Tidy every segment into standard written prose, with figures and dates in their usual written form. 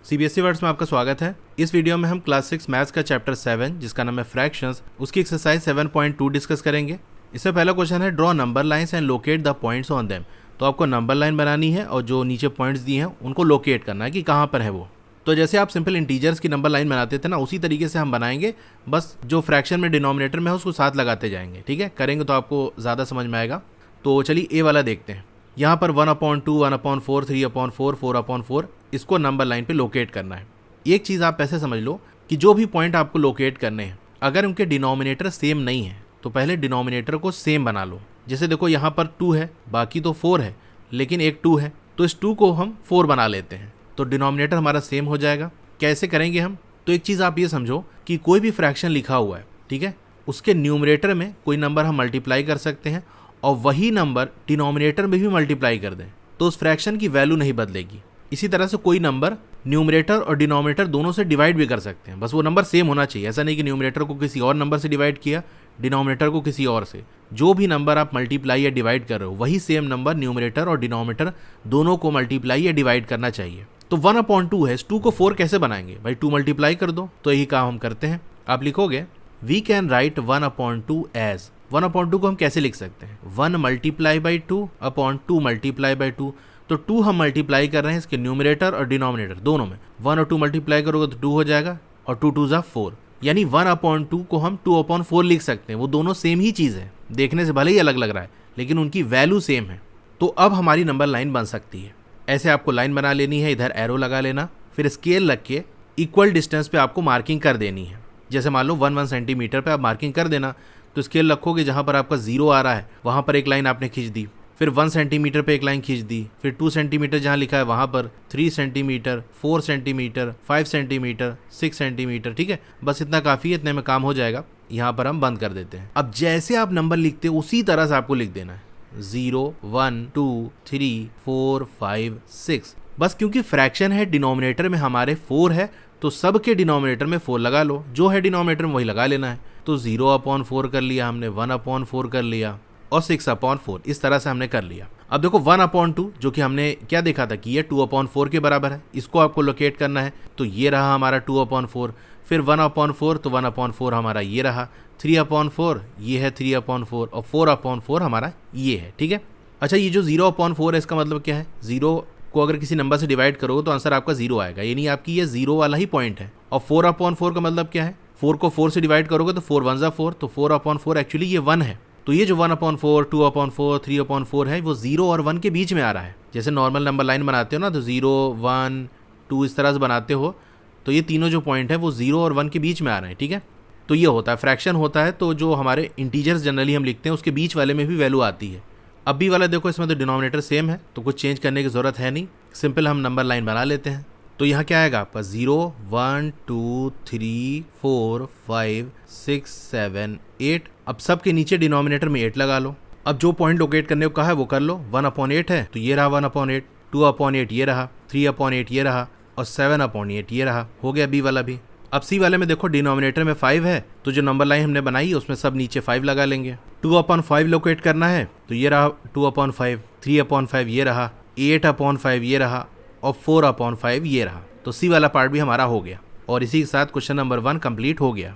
CBSE words में आपका स्वागत है। इस वीडियो में हम क्लास 6 मैथ्स का चैप्टर 7 जिसका नाम है फ्रैक्शंस, उसकी एक्सरसाइज 7.2 डिस्कस करेंगे। इसमें पहला क्वेश्चन है draw number lines and locate the points on them. तो आपको नंबर लाइन बनानी है और जो नीचे पॉइंट्स दिए हैं उनको लोकेट करना है कि कहाँ पर है वो। तो जैसे आप सिंपल इंटीजर्स की नंबर लाइन बनाते थे ना, उसी तरीके से हम बनाएंगे, बस जो फ्रैक्शन में डिनोमिनेटर में है उसको साथ लगाते जाएंगे। ठीक है, करेंगे तो आपको ज़्यादा समझ में आएगा। तो चलिए ए वाला देखते हैं। यहाँ पर 1/2, 1/4, 3/4, 4/4 इसको नंबर लाइन पे लोकेट करना है। एक चीज़ आप ऐसे समझ लो कि जो भी पॉइंट आपको लोकेट करने हैं, अगर उनके डिनोमिनेटर सेम नहीं है तो पहले डिनोमिनेटर को सेम बना लो। जैसे देखो यहाँ पर 2 है, बाकी तो 4 है, लेकिन एक 2 है, तो इस 2 को हम 4 बना लेते हैं, तो डिनोमिनेटर हमारा सेम हो जाएगा। कैसे करेंगे हम? तो एक चीज़ आप ये समझो कि कोई भी फ्रैक्शन लिखा हुआ है, ठीक है, उसके न्यूमरेटर में कोई नंबर हम मल्टीप्लाई कर सकते हैं और वही नंबर डिनोमिनेटर में भी मल्टीप्लाई कर दें तो उस फ्रैक्शन की वैल्यू नहीं बदलेगी। इसी तरह से कोई नंबर न्यूमरेटर और डिनोमिनेटर दोनों से डिवाइड भी कर सकते हैं, बस वो नंबर सेम होना चाहिए। ऐसा नहीं कि न्यूमरेटर को किसी और नंबर से डिवाइड किया, डिनोमिनेटर को किसी और से। जो भी नंबर आप मल्टीप्लाई या डिवाइड कर रहे हो वही सेम नंबर न्यूमरेटर और डिनोमिनेटर दोनों को मल्टीप्लाई या डिवाइड करना चाहिए। तो 1/2 है, इस 2 को 4 कैसे बनाएंगे भाई? 2 मल्टीप्लाई कर दो, तो यही काम हम करते हैं। आप लिखोगे वी कैन राइट 1/2 एज 1/2 को हम कैसे लिख सकते हैं? 1 मल्टीप्लाई बाई 2/2 मल्टीप्लाई बाई 2। तो 2 हम मल्टीप्लाई कर रहे हैं इसके न्यूमरेटर और डिनोमिनेटर दोनों में। 1 और 2 मल्टीप्लाई करोगे तो 2 हो जाएगा और 2 2 जा 4, यानी 1/2 को हम 2/4 लिख सकते हैं। वो दोनों सेम ही चीज़ है, देखने से भले ही अलग लग रहा है लेकिन उनकी वैल्यू सेम है। तो अब हमारी नंबर लाइन बन सकती है। ऐसे आपको लाइन बना लेनी है, इधर एरो लगा लेना, फिर स्केल रख के इक्वल डिस्टेंस पे आपको मार्किंग कर देनी है। जैसे मान लो 1 सेंटीमीटर पे आप मार्किंग कर देना, तो स्केल रखोगे, जहाँ पर आपका 0 आ रहा है वहाँ पर एक लाइन आपने खींच दी, फिर 1 सेंटीमीटर पे एक लाइन खींच दी, फिर 2 सेंटीमीटर जहाँ लिखा है वहाँ पर, 3 सेंटीमीटर, 4 सेंटीमीटर, 5 सेंटीमीटर, 6 सेंटीमीटर। ठीक है, बस इतना काफ़ी है, इतने में काम हो जाएगा। यहाँ पर हम बंद कर देते हैं। अब जैसे आप नंबर लिखते हो उसी तरह से आपको लिख देना है 0 1 2 3 4 5 6। बस क्योंकि फ्रैक्शन है, डिनोमिनेटर में हमारे 4 है, तो सब के डिनोमिनेटर में 4 लगा लो, जो है डिनोमिनेटर में वही लगा लेना है। तो 0/4 कर लिया हमने, 1/4 कर लिया और 6/4, इस तरह से हमने कर लिया। अब देखो 1/2 जो कि हमने क्या देखा था कि ये 2/4 के बराबर है, इसको आपको लोकेट करना है। तो ये रहा हमारा 2/4, फिर 1/4, तो 1/4 हमारा ये रहा, 3/4 ये है 3/4 और 4/4 हमारा ये है। ठीक है, अच्छा ये जो 0/4 है इसका मतलब क्या है? 0 को अगर किसी नंबर से डिवाइड करोगे तो आंसर आपका 0 आएगा, यानी आपकी ये 0 वाला ही पॉइंट है। और 4/4 का मतलब क्या है? 4 को 4 से डिवाइड करोगे तो 4 1 4, तो 4/4 एक्चुअली ये 1 है। तो ये जो 1/4, 2/4, 3/4 है वो 0 और 1 के बीच में आ रहा है। जैसे नॉर्मल नंबर लाइन बनाते हो ना, तो 0 1 2 इस तरह से बनाते हो, तो ये तीनों जो पॉइंट है वो 0 और 1 के बीच में आ रहे हैं। ठीक है, तो ये होता है फ्रैक्शन होता है, तो जो हमारे इंटीजर्स जनरली हम लिखते हैं उसके बीच वाले में भी वैल्यू आती है। अब भी वाला देखो, इसमें तो डिनोमिनेटर सेम है, तो कुछ चेंज करने की ज़रूरत है नहीं, सिंपल हम नंबर लाइन बना लेते हैं। तो यहाँ क्या आएगा आपका? 0 1 2 3 4 5 6 7 8। अब सब के नीचे डिनोमिनेटर में 8 लगा लो। अब जो पॉइंट लोकेट करने को कहा है वो कर लो। 1/8 है तो ये रहा 1/8, 2/8 ये रहा, 3/8 ये रहा और 7/8 ये रहा। हो गया बी वाला भी। अब सी वाले में देखो डिनोमिनेटर में 5 है, तो जो नंबर लाइन हमने बनाई है उसमें सब नीचे 5 लगा लेंगे। 2/5 लोकेट करना है, तो ये रहा 2/5, 3/5 ये रहा, 8/5 ये रहा और 4/5 ये रहा। तो सी वाला पार्ट भी हमारा हो गया और इसी के साथ क्वेश्चन नंबर 1 कंप्लीट हो गया।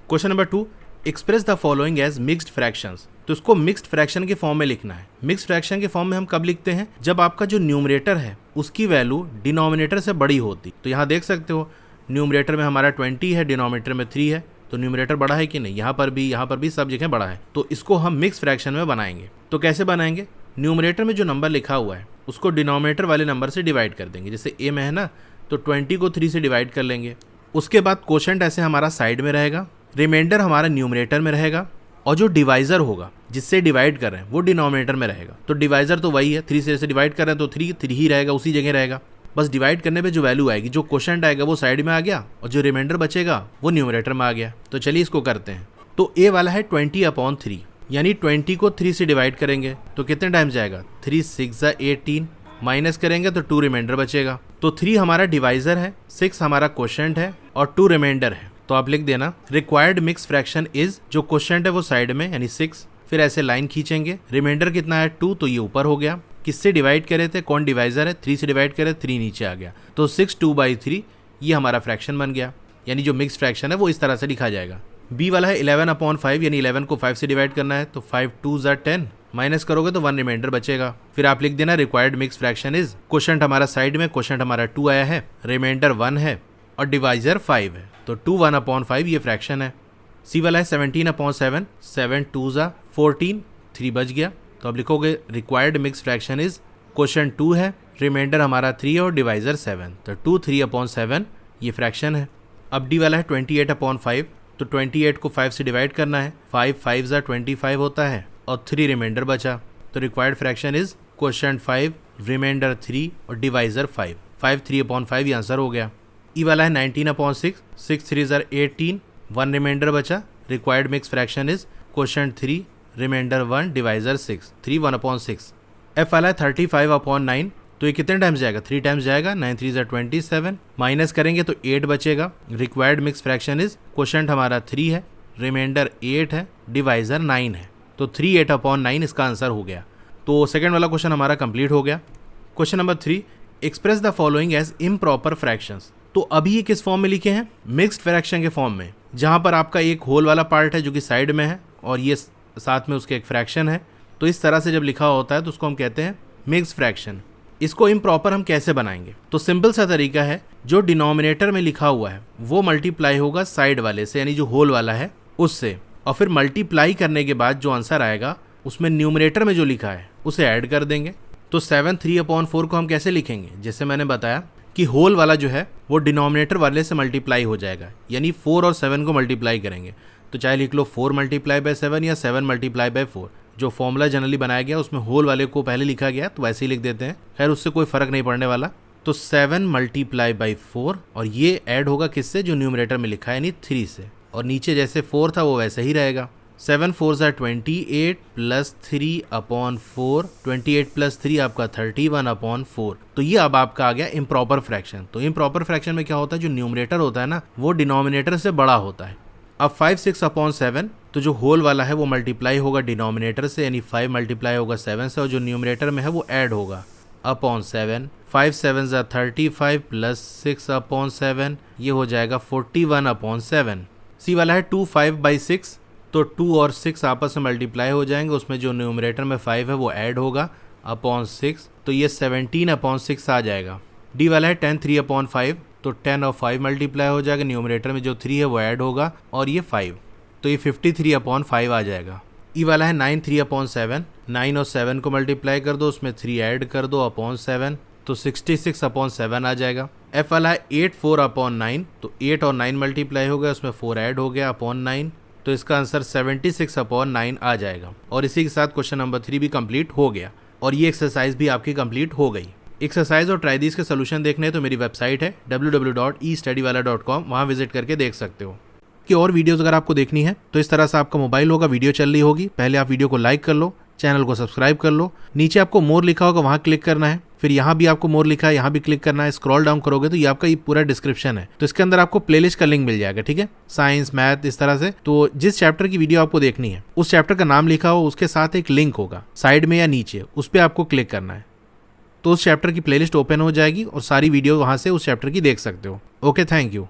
Question number 2, express the following as mixed fractions. तो इसको मिक्स्ड फ्रैक्शन के फॉर्म में लिखना है। मिक्स्ड फ्रैक्शन के फॉर्म में हम कब लिखते हैं? जब आपका जो न्यूमरेटर है उसकी वैल्यू डिनोमिनेटर से बड़ी होती। तो यहाँ देख सकते हो न्यूमरेटर में हमारा 20 है, डिनोमिनेटर में 3 है, तो न्यूमरेटर बड़ा है कि नहीं? यहाँ पर भी सब जगह बड़ा है, तो इसको हम मिक्स फ्रैक्शन में बनाएंगे। तो कैसे बनाएंगे? न्यूमरेटर में जो नंबर लिखा हुआ है उसको डिनोमिनेटर वाले नंबर से डिवाइड कर देंगे। जैसे ए में है ना, तो 20 को 3 से डिवाइड कर लेंगे। उसके बाद क्वोशंट ऐसे हमारा साइड में रहेगा, रिमाइंडर हमारा न्यूमरेटर में रहेगा और जो डिवाइजर होगा जिससे डिवाइड कर रहे हैं वो डिनोमिनेटर में रहेगा। तो डिवाइजर तो वही है, 3 से डिवाइड कर रहे हैं तो 3 ही रहेगा, उसी जगह रहेगा। बस डिवाइड करने पे जो वैल्यू आएगी, जो क्वोशंट आएगा वो साइड में आ गया और जो रिमाइंडर बचेगा वो न्यूमरेटर में आ गया। तो चलिए इसको करते हैं। तो ए वाला है 20/3, यानी 20 को 3 से डिवाइड करेंगे तो कितने टाइम्स जाएगा? 3 6 18, माइनस करेंगे तो 2 रिमाइंडर बचेगा। तो 3 हमारा डिवाइजर है, 6 हमारा क्वोशंट है और 2 रिमाइंडर है। तो आप लिख देना रिक्वायर्ड मिक्स फ्रैक्शन इज, जो क्वोशंट है वो साइड में यानी 6, फिर ऐसे लाइन खींचेंगे, रिमाइंडर कितना है 2, तो ये ऊपर हो गया। किससे डिवाइड करे थे? कौन डिवाइजर है? 3 से डिवाइड करे, 3 नीचे आ गया। तो 6 2/3 ये हमारा फ्रैक्शन बन गया, यानी जो मिक्स फ्रैक्शन है वो इस तरह से लिखा जाएगा। बी वाला है 11/5, यानी 11 को 5 से डिवाइड करना है, तो 5 2 = 10, माइनस करोगे तो 1 रिमाइंडर बचेगा। फिर आप लिख देना required mix fraction is, quotient हमारा साइड में, क्वोशंट हमारा 2 आया है, रिमाइंडर 1 है और डिवाइजर 5 है, तो 2 1/5 ये फ्रैक्शन है। सी वाला है 17/7, 7 2 = 14, 3 बच गया, तो अब लिखोगे required mix fraction is, quotient 2 है, रिमाइंडर हमारा 3 और डिवाइजर 7, तो 2 3/7 ये फ्रैक्शन है। अब डी वाला है 28/5, तो 28 को 5 से डिवाइड करना है, 5 5 = 25 होता है और 3 रिमाइंडर बचा, तो required fraction is quotient 5, remainder 3 और डिवाइजर 5, 5 3/5 ये आंसर हो गया। ई वाला है 19/6, 6 3 = 18, 1 रिमाइंडर बचा, required mix fraction is quotient 3, remainder 1, divisor 6, 3 1/6। F वाला है 35/9, तो ये कितने टाइम्स जाएगा, 3 टाइम्स जाएगा, 9 3 = 27, माइनस करेंगे तो 8 बचेगा। Required mix fraction is, quotient हमारा 3 है, रिमाइंडर 8 है, डिवाइजर 9 है, तो 3 8/9 इसका आंसर हो गया। तो सेकंड वाला क्वेश्चन हमारा कंप्लीट हो गया। Question number 3, express the following as improper fractions. तो अभी ये किस फॉर्म में लिखे हैं, मिक्स्ड फ्रैक्शन के फॉर्म में, जहां पर आपका एक होल वाला पार्ट है जो कि साइड में है और ये साथ में उसके एक फ्रैक्शन है। तो इस तरह से जब लिखा होता है तो उसको हम कहते हैं मिक्स्ड फ्रैक्शन। इसको इम्प्रॉपर हम कैसे बनाएंगे, तो सिंपल सा तरीका है, जो डिनोमिनेटर में लिखा हुआ है वो मल्टीप्लाई होगा साइड वाले से, यानी जो होल वाला है उससे, और फिर मल्टीप्लाई करने के बाद जो आंसर आएगा उसमें न्यूमरेटर में जो लिखा है उसे ऐड कर देंगे। तो 7 3/4 को हम कैसे लिखेंगे, जैसे मैंने बताया कि होल वाला जो है वो डिनोमिनेटर वाले से मल्टीप्लाई हो जाएगा, यानी 4 और 7 को मल्टीप्लाई करेंगे, तो चाहे लिख लो 4 × 7 या 7 × 4। जो फॉर्मूला जनरली बनाया गया उसमें होल वाले को पहले लिखा गया, तो वैसे ही लिख देते हैं, खैर उससे कोई फर्क नहीं पड़ने वाला। तो 7 × 4 और ये ऐड होगा किससे, जो न्यूमरेटर में लिखा है यानी 3 से, और नीचे जैसे 4 था वो वैसे ही रहेगा। 7 4 = 28 + 3/4, 28 + 3 आपका 31/4। तो ये अब आपका आ गया इम्प्रॉपर फ्रैक्शन। तो इम्प्रॉपर फ्रैक्शन में क्या होता है, जो न्यूमरेटर होता है ना वो डिनोमिनेटर से बड़ा होता है। अब 5 6/7, तो जो होल वाला है वो मल्टीप्लाई होगा डिनोमिनेटर से, यानी 5 मल्टीप्लाई होगा 7 से, और जो न्यूमरेटर में है वो ऐड होगा अपॉन 7। 5 7 = 35 + 6/7, ये हो जाएगा 41/7। सी वाला है 2 5/6, तो 2 और 6 आपस में मल्टीप्लाई हो जाएंगे, उसमें जो न्यूमरेटर में 5 है वो ऐड होगा अपॉन 6, तो ये 17/6 आ जाएगा। डी वाला है 10 3/5, तो 10 और 5 मल्टीप्लाई हो जाएगा, न्यूमरेटर में जो 3 है वो ऐड होगा और ये 5, तो ये 53/5 आ जाएगा। ई वाला है 9 3/7, 9 और 7 को मल्टीप्लाई कर दो, उसमें 3 ऐड कर दो अपॉन 7, तो 66/7 आ जाएगा। एफ वाला है 8 4/9, तो 8 और 9 मल्टीप्लाई हो गया, उसमें 4 ऐड हो गया अपॉन 9, तो इसका आंसर 76/9 आ जाएगा। और इसी के साथ क्वेश्चन नंबर 3 भी कंप्लीट हो गया और ये एक्सरसाइज भी आपकी कंप्लीट हो गई। एक्सरसाइज और ट्राई दीज के सोल्यूशन देखने तो मेरी वेबसाइट है www.estudywala.com, वहाँ विजिट करके देख सकते हो। कि और वीडियोस अगर आपको देखनी है तो इस तरह से आपका मोबाइल होगा, वीडियो चल रही होगी, पहले आप वीडियो को लाइक कर लो, चैनल को सब्सक्राइब कर लो, नीचे आपको मोर लिखा होगा वहाँ क्लिक करना है, फिर यहाँ भी आपको मोर लिखा है यहाँ भी क्लिक करना है, स्क्रॉल डाउन करोगे तो ये आपका ये पूरा डिस्क्रिप्शन है, तो इसके अंदर आपको प्लेलिस्ट का लिंक मिल जाएगा, ठीक है, साइंस मैथ इस तरह से। तो जिस चैप्टर की वीडियो आपको देखनी है उस चैप्टर का नाम लिखा हो, उसके साथ एक लिंक होगा साइड में या नीचे, उस पर आपको क्लिक करना है, तो उस चैप्टर की प्लेलिस्ट ओपन हो जाएगी और सारी वीडियो वहाँ से उस चैप्टर की देख सकते हो। Okay, thank you.